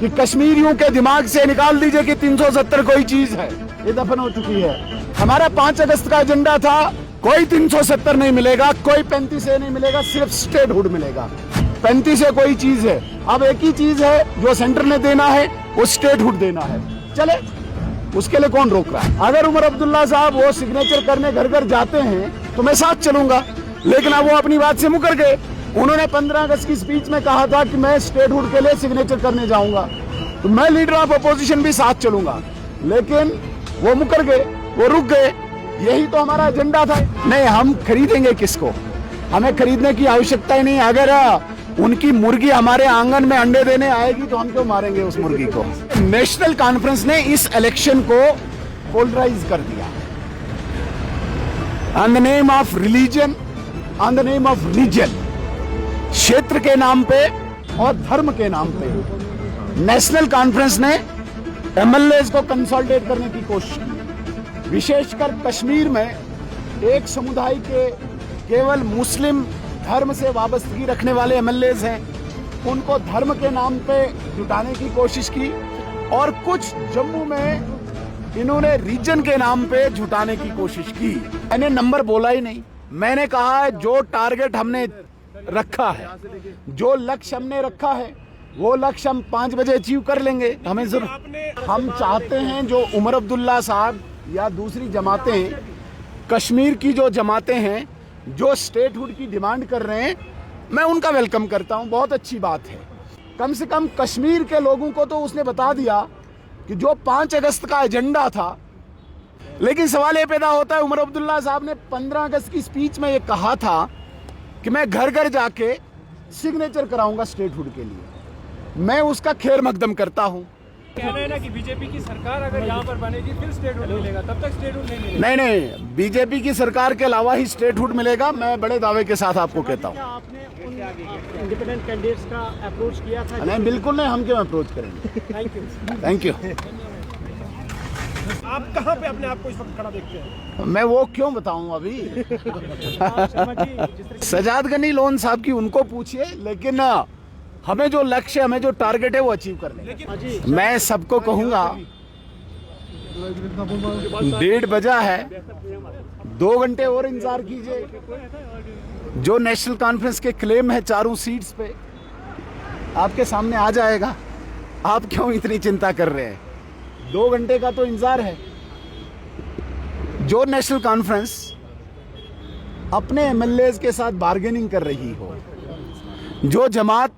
कि कश्मीरियों के दिमाग से निकाल दीजिए कि 370 कोई चीज है, ये दफन हो चुकी है। हमारा 5 अगस्त का एजेंडा था, कोई 370 नहीं मिलेगा, कोई 35A नहीं मिलेगा, सिर्फ स्टेटहुड मिलेगा। 35A कोई चीज है, अब एक ही चीज है जो सेंटर ने देना है, वो स्टेटहुड देना है। चले, उसके लिए कौन रोक रहा है? अगर उमर अब्दुल्ला साहब वो सिग्नेचर करने घर घर जाते हैं तो मैं साथ चलूंगा, लेकिन अब वो अपनी बात से मुकर गए। उन्होंने 15 अगस्त की स्पीच में कहा था कि मैं स्टेटहुड के लिए सिग्नेचर करने जाऊंगा, तो मैं लीडर ऑफ अपोजिशन भी साथ चलूंगा, लेकिन वो मुकर गए, वो रुक गए। यही तो हमारा एजेंडा था। नहीं, हम खरीदेंगे किसको? हमें खरीदने की आवश्यकता ही नहीं। अगर उनकी मुर्गी हमारे आंगन में अंडे देने आएगी तो हम क्यों मारेंगे उस मुर्गी को? नेशनल कॉन्फ्रेंस ने इस इलेक्शन को पोलराइज कर दिया, on the name of religion, on the name of region, क्षेत्र के नाम पे और धर्म के नाम पे। नेशनल कॉन्फ्रेंस ने एमएलएज को कंसोलिडेट करने की कोशिश की। विशेषकर कश्मीर में एक समुदाय के केवल मुस्लिम धर्म से वाबस्तगी रखने वाले एमएलएज हैं, उनको धर्म के नाम पे जुटाने की कोशिश की, और कुछ जम्मू में इन्होंने रीजन के नाम पे जुटाने की कोशिश की। मैंने नंबर बोला ही नहीं। मैंने कहा है जो टारगेट हमने रखा है, जो लक्ष्य हमने रखा है, वो लक्ष्य हम 5 बजे अचीव कर लेंगे। हमें जरूर, हम चाहते हैं जो उमर अब्दुल्ला साहब या दूसरी जमातें, कश्मीर की जो जमातें हैं, जो स्टेटहुड की डिमांड कर रहे हैं, मैं उनका वेलकम करता हूं, बहुत अच्छी बात है। कम से कम कश्मीर के लोगों को तो उसने बता दिया कि जो 5 अगस्त का एजेंडा था। लेकिन सवाल ये पैदा होता है, उमर अब्दुल्ला साहब ने 15 अगस्त की स्पीच में ये कहा था कि मैं घर घर जाके सिग्नेचर कराऊंगा स्टेटहुड के लिए। मैं उसका खैर मकदम करता हूं। कह रहे हैं ना कि बीजेपी की सरकार अगर यहाँ पर बनेगी फिर स्टेटहुड मिलेगा, तब तक स्टेटहुड नहीं मिलेगा। नहीं, बीजेपी की सरकार के अलावा ही स्टेटहुड मिलेगा, मैं बड़े दावे के साथ आपको कहता हूँ। आपने उन इंडिपेंडेंट कैंडिडेट्स का अप्रोच किया था? नहीं, बिल्कुल नहीं, हम क्यों अप्रोच करेंगे। Thank you. Thank you. आप कहाँ पे अपने आप को इस वक्त खड़ा देखते हैं? मैं वो क्यों बताऊं अभी? सजाद गनी लोन साहब की उनको पूछिए, लेकिन हमें जो लक्ष्य, हमें जो टारगेट है वो अचीव करने। मैं सबको कहूंगा, 1:30 बजा है, 2 घंटे और इंतजार कीजिए। जो नेशनल कॉन्फ्रेंस के क्लेम है 4 सीट्स पे, आपके सामने आ जाएगा। आप क्यों इतनी चिंता कर रहे हैं? 2 घंटे का तो इंतजार है। जो नेशनल कॉन्फ्रेंस अपने एमएलएज के साथ बार्गेनिंग कर रही हो, जो जमात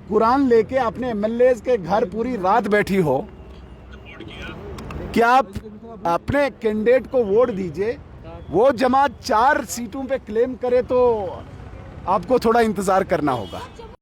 कुरान लेके अपने एमएलएज के घर पूरी रात बैठी हो, क्या आप अपने कैंडिडेट को वोट दीजिए। वो जमात 4 सीटों पे क्लेम करे तो आपको थोड़ा इंतजार करना होगा।